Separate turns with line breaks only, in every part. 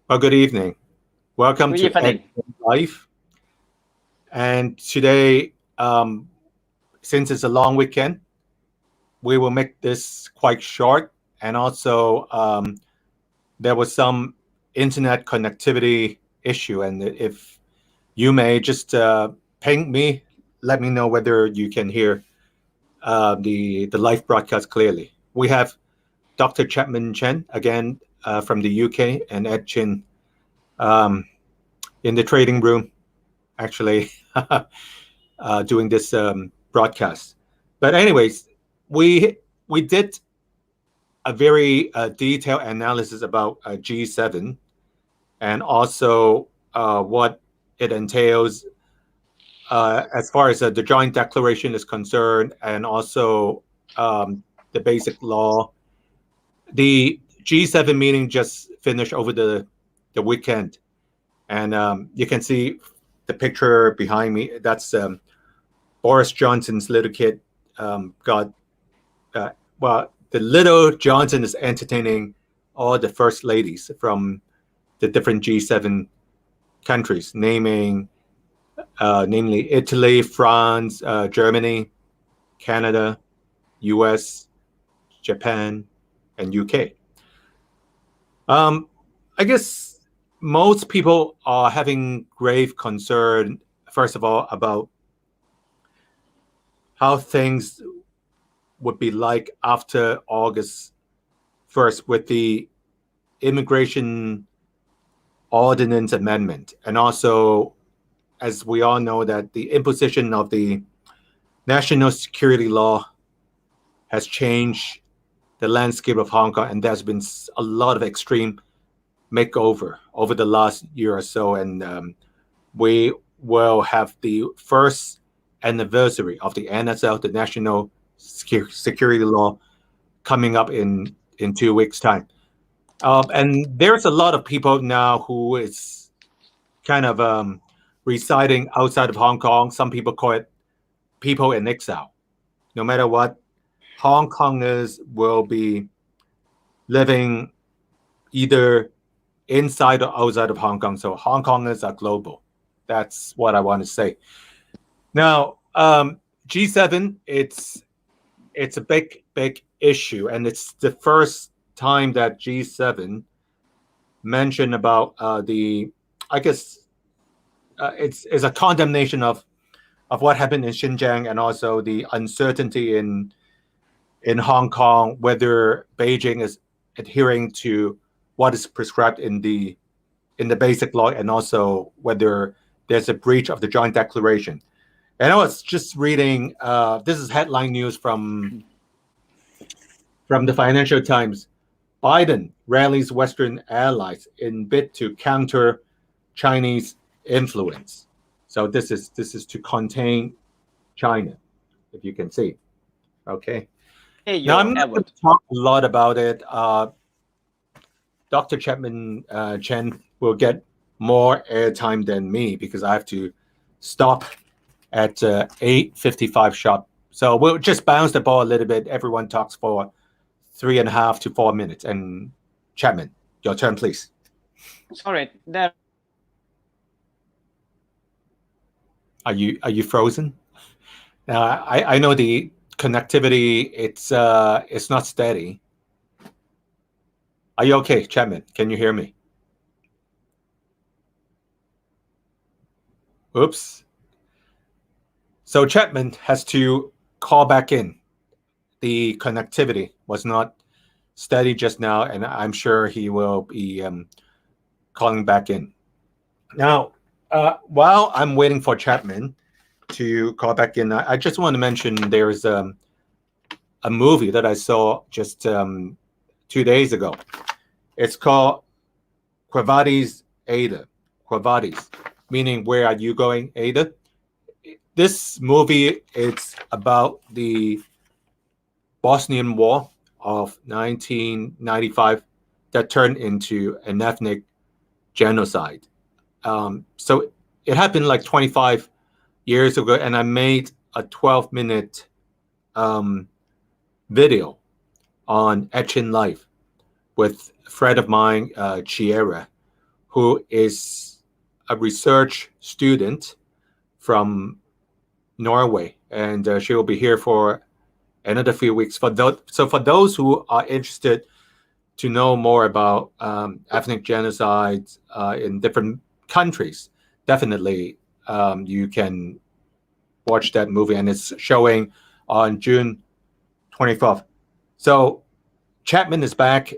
Well, good evening. Welcome
Good
to Ed
evening.
Life. And today, since it's a long weekend, we will make this quite short. And also, there was some internet connectivity issue. And if you may just ping me, let me know whether you can hear the live broadcast clearly. We have Dr. Chapman Chen again from the UK and Ed Chin um, in the trading room, actually. Doing this broadcast. But anyways, we we did a very detailed analysis about G7 and also what it entails as far as the joint declaration is concerned, and also the basic law. The G7 meeting just finished over the weekend, and you can see the picture behind me. That's Boris Johnson's little kid got uh, well. The little Johnson is entertaining all the first ladies from the different G7 countries, namely Italy, France, Germany, Canada, U.S., Japan, and UK. Um, I guess most people are having grave concern, first of all, about how things would be like after August 1st with the immigration ordinance amendment. And also, as we all know, that the imposition of the national security law has changed the landscape of Hong Kong, and there's been a lot of extreme makeover over the last year or so. And we will have the first anniversary of the NSL, the National Security Law, coming up in 2 weeks' time. And there's a lot of people now who is kind of residing outside of Hong Kong. Some people call it people in exile. No matter what, Hong Kongers will be living either inside or outside of Hong Kong. So Hong Kongers are global. That's what I want to say. Now, G7, it's a big issue, and it's the first time that G7 mentioned about the, I guess, it's a condemnation of what happened in Xinjiang, and also the uncertainty in Hong Kong, whether Beijing is adhering to what is prescribed in the basic law, and also whether there's a breach of the joint declaration. And I was just reading. This is headline news from the Financial Times. Biden rallies Western allies in bid to counter Chinese influence. So this is to contain China, if you can see. Okay.
Hey,
Now I'm
yo,
not going
Edward.
to talk a lot about it. Dr. Chapman Chen will get more airtime than me because I have to stop at 8:55 sharp. So we'll just bounce the ball a little bit. Everyone talks for 3.5 to 4 minutes. And Chapman, your turn, please.
Sorry, there.
Are you frozen? Now I know the connectivity. It's not steady. Are you okay, Chapman? Can you hear me? Oops. So Chapman has to call back in. The connectivity was not steady just now, and I'm sure he will be calling back in. Now, while I'm waiting for Chapman to call back in, I just want to mention there's a movie that I saw just 2 days ago. It's called Quo Vadis Ada. Quo Vadis, meaning where are you going, Ada? This movie it's about the Bosnian War of 1995 that turned into an ethnic genocide. So it happened like 25 years ago, and I made a 12-minute um, video on Etchin Life with a friend of mine, Chiera, who is a research student from Norway, and she will be here for another few weeks. For those who are interested to know more about ethnic genocide in different countries, definitely you can watch that movie, and it's showing on June 24th. So Chapman is back,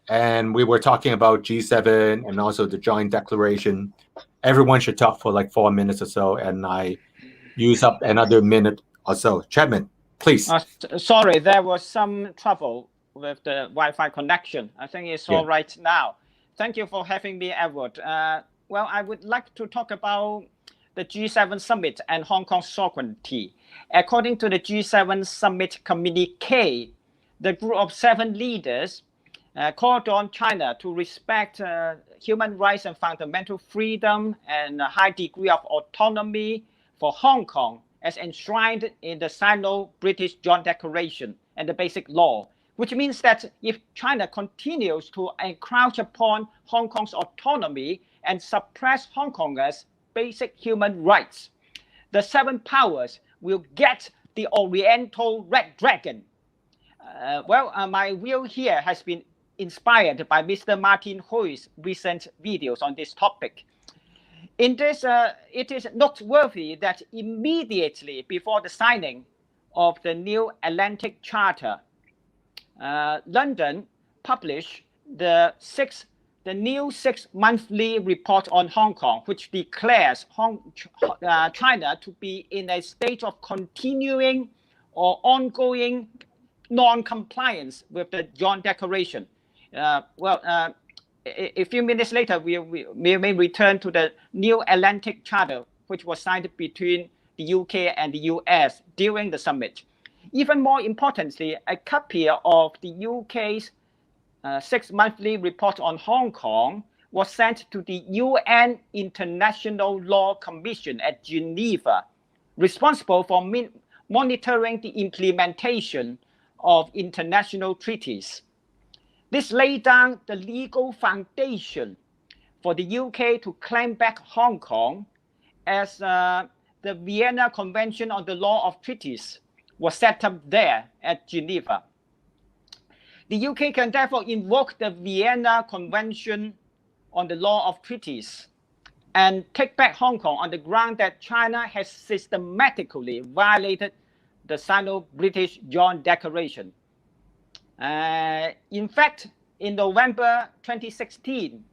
and we were talking about G7 and also the joint declaration. Everyone should talk for like 4 minutes or so, and I use up another minute or so. Chapman, please.
Sorry, there was some trouble with the Wi-Fi connection. I think it's all right now. Thank you for having me, Edward. Well, I would like to talk about the G7 summit and Hong Kong's sovereignty. According to the G7 summit communique, the group of 7 leaders called on China to respect human rights and fundamental freedom and a high degree of autonomy for Hong Kong as enshrined in the Sino-British Joint Declaration and the Basic Law, which means that if China continues to encroach upon Hong Kong's autonomy and suppress Hong Kongers' basic human rights, the 7 powers will get the Oriental Red Dragon. My view here has been inspired by Mr. Martin Hui's recent videos on this topic. In this, it is noteworthy that immediately before the signing of the New Atlantic Charter, London published the new 6 monthly report on Hong Kong, which declares China to be in a state of continuing or ongoing non-compliance with the Joint Declaration. A few minutes later, we may return to the New Atlantic Charter, which was signed between the UK and the US during the summit. Even more importantly, a copy of the UK's 6 monthly report on Hong Kong was sent to the UN International Law Commission at Geneva, responsible for monitoring the implementation of international treaties. This laid down the legal foundation for the UK to claim back Hong Kong as the Vienna Convention on the Law of Treaties was set up there at Geneva. The UK can therefore invoke the Vienna Convention on the Law of Treaties and take back Hong Kong on the ground that China has systematically violated the Sino-British Joint Declaration. In fact, in November 2016,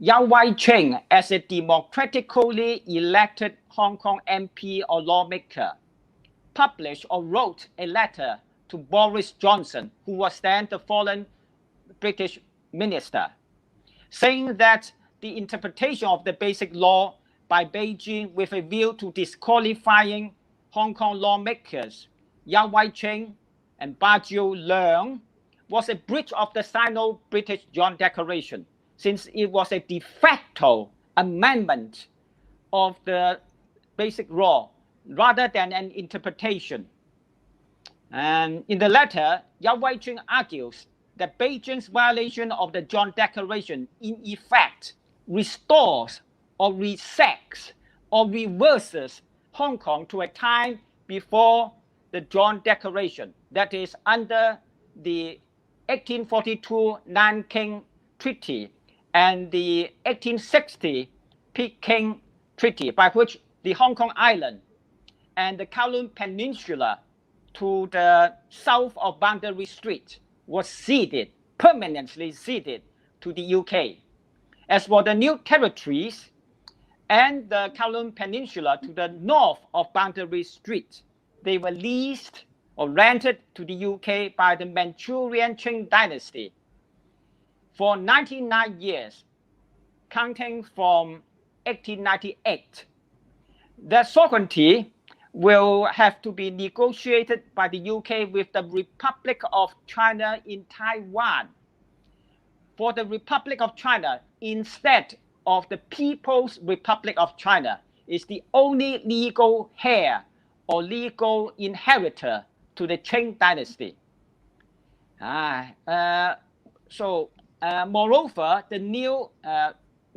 Yau Wai-cheng, as a democratically elected Hong Kong MP or lawmaker, published or wrote a letter to Boris Johnson, who was then the foreign British minister, saying that the interpretation of the Basic Law by Beijing with a view to disqualifying Hong Kong lawmakers Yau Wai-cheng and Bajio Leung was a breach of the Sino-British Joint Declaration, since it was a de facto amendment of the Basic Law rather than an interpretation. And in the letter, Yau Wai-cheng argues that Beijing's violation of the Joint Declaration in effect restores or resets or reverses Hong Kong to a time before the Joint Declaration, that is under the 1842 Nanking Treaty and the 1860 Peking Treaty, by which the Hong Kong Island and the Kowloon Peninsula to the south of Boundary Street was ceded, permanently ceded to the UK. As for the new territories and the Kowloon Peninsula to the north of Boundary Street, they were leased or rented to the UK by the Manchurian Qing dynasty for 99 years, counting from 1898. The sovereignty will have to be negotiated by the UK with the Republic of China in Taiwan. For the Republic of China, instead of the People's Republic of China, is the only legal heir or legal inheritor to the Qing dynasty. Moreover, the new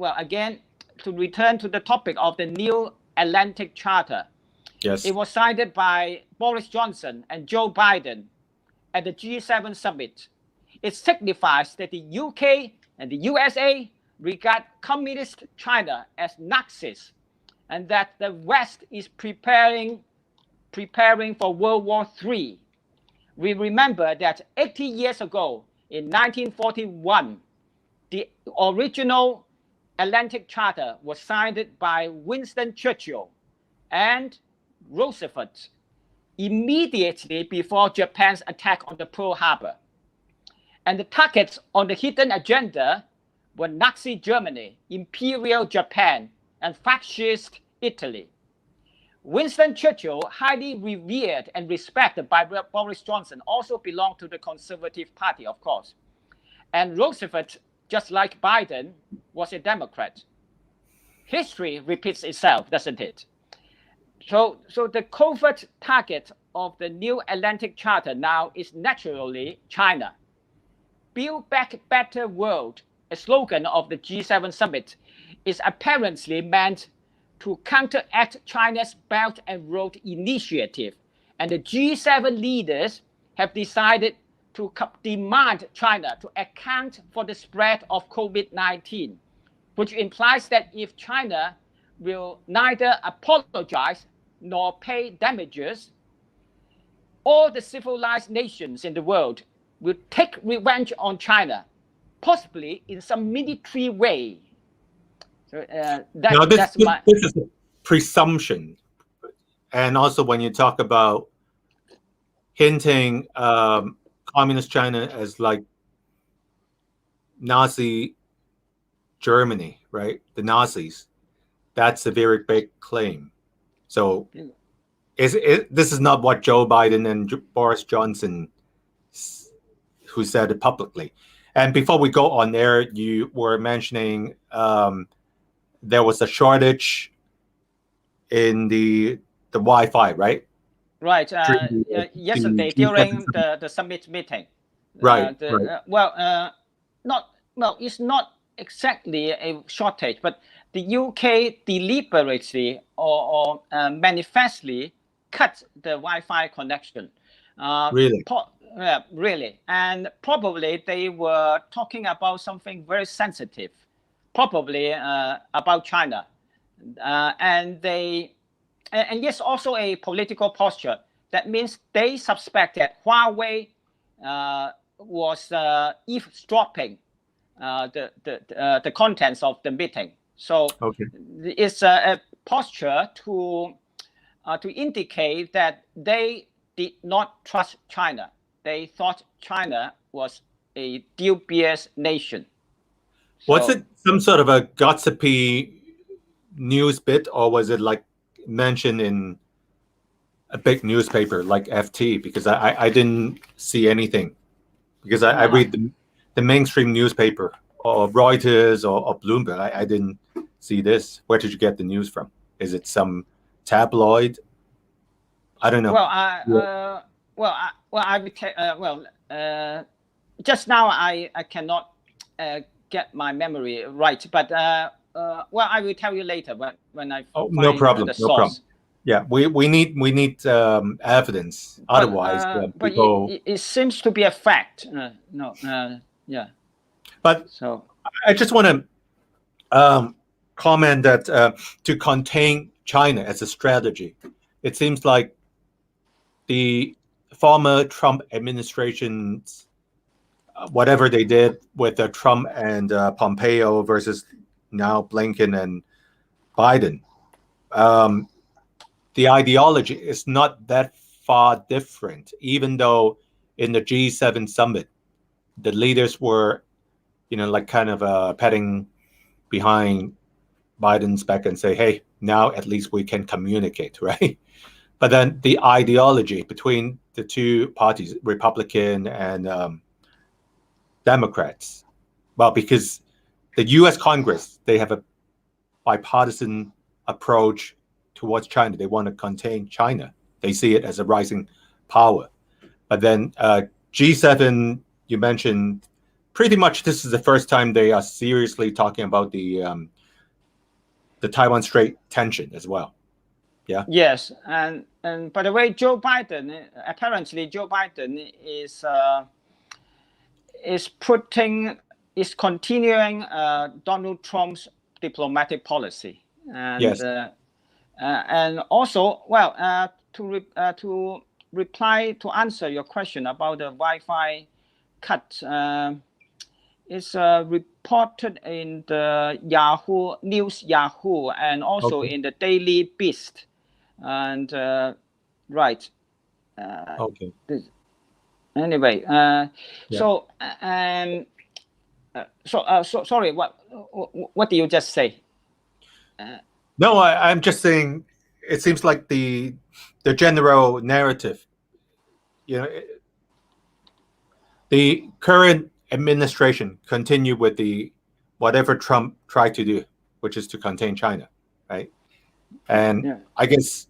well, again, to return to the topic of the New Atlantic Charter,
Yes.
it was signed by Boris Johnson and Joe Biden at the G7 summit. It signifies that the UK and the USA regard communist China as Nazis, and that the West is preparing for World War III. We remember that 80 years ago, in 1941, the original Atlantic Charter was signed by Winston Churchill and Roosevelt immediately before Japan's attack on the Pearl Harbor. And the targets on the hidden agenda were Nazi Germany, Imperial Japan, and fascist Italy. Winston Churchill, highly revered and respected by Boris Johnson, also belonged to the Conservative Party, of course. And Roosevelt, just like Biden, was a Democrat. History repeats itself, doesn't it? So the covert target of the New Atlantic Charter now is naturally China. Build Back Better World, a slogan of the G7 summit, is apparently meant to counteract China's Belt and Road Initiative. And the G7 leaders have decided to demand China to account for the spread of COVID-19, which implies that if China will neither apologize nor pay damages, all the civilized nations in the world will take revenge on China, possibly in some military way. So
this is a presumption. And also when you talk about hinting communist China as like Nazi Germany, right? The Nazis, that's a very big claim. So this is not what Joe Biden and Boris Johnson who said it publicly. And before we go on there, you were mentioning there was a shortage in the Wi-Fi, right?
Right. Yesterday during the summit meeting.
Right.
It's not exactly a shortage, but the UK deliberately or manifestly cut the Wi-Fi connection.
Really?
Really. And probably they were talking about something very sensitive, probably about China. And yes, also a political posture. That means they suspect that Huawei was eavesdropping the contents of the meeting. So it's a posture to indicate that they did not trust China. They thought China was a dubious nation.
Was it some sort of a gossipy news bit, or was it like mentioned in a big newspaper like FT? Because I didn't see anything, because I read the mainstream newspaper or Reuters or Bloomberg. I didn't see this. Where did you get the news from? Is it some tabloid? I don't know.
Just now I cannot get my memory right, but I will tell you later when I find
no problem.
the source.
Yeah, we need evidence. Otherwise,
but it seems to be a fact. Yeah.
But so I just want to comment that to contain China as a strategy, it seems like the former Trump administration's whatever they did with Trump and Pompeo versus now Blinken and Biden, the ideology is not that far different, even though in the G7 summit, the leaders were, like kind of patting behind Biden's back and say, hey, now at least we can communicate, right? But then the ideology between the two parties, Republican and Democrats, well, because the U.S. Congress, they have a bipartisan approach towards China. They want to contain China. They see it as a rising power. But then G7, you mentioned, pretty much this is the first time they are seriously talking about the Taiwan Strait tension as well. Yeah.
Yes, and by the way, Joe Biden apparently is continuing Donald Trump's diplomatic policy, and
Yes.
And also, well, to answer your question about the Wi-Fi cut, it's reported in the Yahoo and also
Okay.
in the Daily Beast, and right.
Okay.
Anyway,
Yeah.
so sorry. What did you just say?
No, I'm just saying. It seems like the general narrative. The current administration continue with the whatever Trump tried to do, which is to contain China, right? And
Yeah.
I guess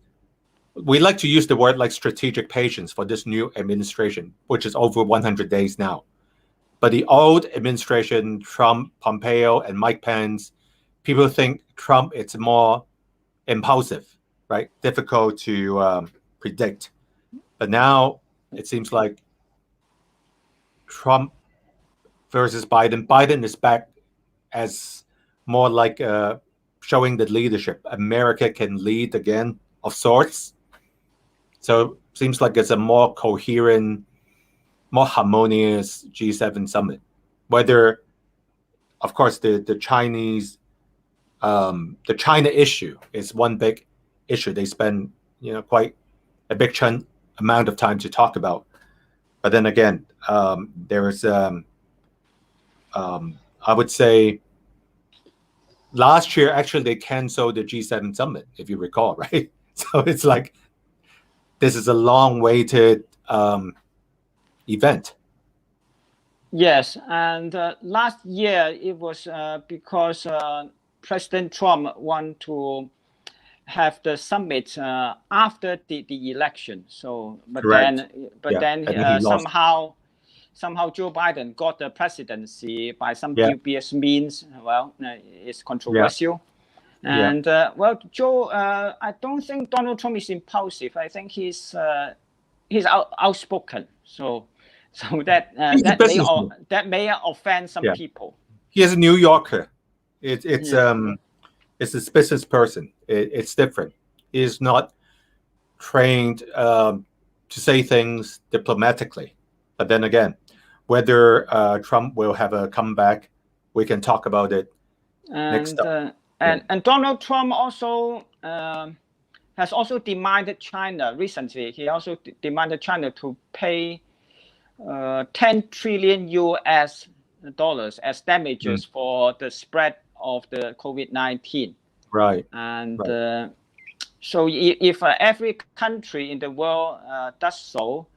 we like to use the word like strategic patience for this new administration, which is over 100 days now. But the old administration, Trump, Pompeo, and Mike Pence, people think Trump is more impulsive, right? Difficult to predict. But now it seems like Trump versus Biden. Biden is back as more like showing the leadership. America can lead again of sorts. So seems like it's a more coherent, more harmonious G7 summit. Whether, of course, the Chinese, the China issue is one big issue. They spend quite a big amount of time to talk about. But then again, there is I would say last year actually they canceled the G7 summit, if you recall, right? So it's like this is a long-awaited event.
Yes, and last year it was because President Trump wanted to have the summit after the election. So, but
Correct.
then somehow Joe Biden got the presidency by some dubious means. Well, it's controversial. And well, Joe, I don't think Donald Trump is impulsive. I think he's outspoken. So that may offend some people.
He is a New Yorker. It's a business person. It's different. He's not trained to say things diplomatically. But then again, whether Trump will have a comeback, we can talk about it next time.
And Donald Trump also has also demanded China recently. He also demanded China to pay 10 trillion US dollars as damages for the spread of the COVID-19. Right. And so if every country in the world does so,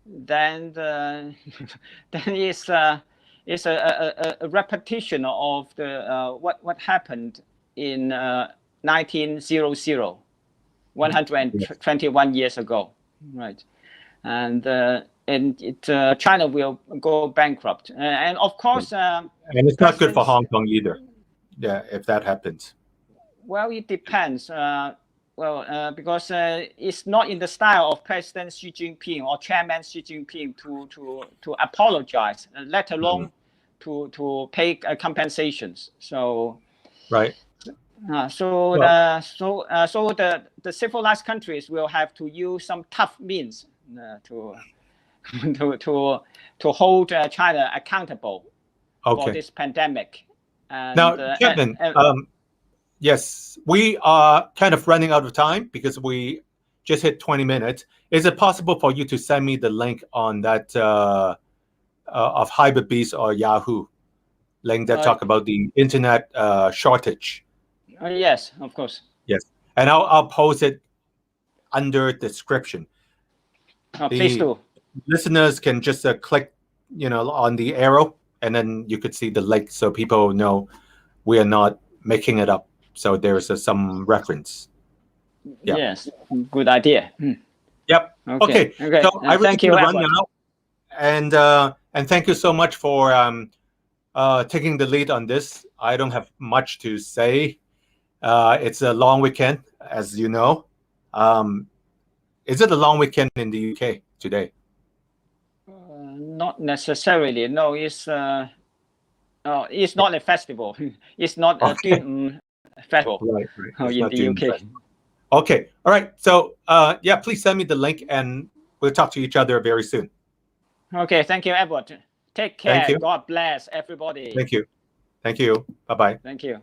then it's a repetition of the what happened in 1900, 121 years ago, right? And China will go bankrupt, and of course,
and it's not good for Hong Kong either. Yeah, if that happens.
Well, it depends. Because it's not in the style of President Xi Jinping or Chairman Xi Jinping to apologize, let alone to pay compensations. So,
right.
So the civilized countries will have to use some tough means to hold China accountable for this pandemic. And,
now, Kevin, yes, we are kind of running out of time because we just hit 20 minutes. Is it possible for you to send me the link on that of HyperBeast or Yahoo link that talk about the internet shortage?
Yes, of course.
Yes, and I'll post it under description.
Please do.
Listeners can just click, on the arrow, and then you could see the link, so people know we are not making it up. So there's some reference.
Yep. Yes, good idea.
Yep. Okay. So I really need to run now, and thank you so much for taking the lead on this. I don't have much to say. It's a long weekend, as you know. Is it a long weekend in the UK today?
Not necessarily. No, it's not a festival. It's not a Dun festival
Right. It's
in
not
the
June
UK.
Festival. Okay. All right. So, yeah, please send me the link and we'll talk to each other very soon.
Okay, thank you, Edward. Take care.
Thank you.
God bless everybody.
Thank you. Thank you. Bye-bye.
Thank you.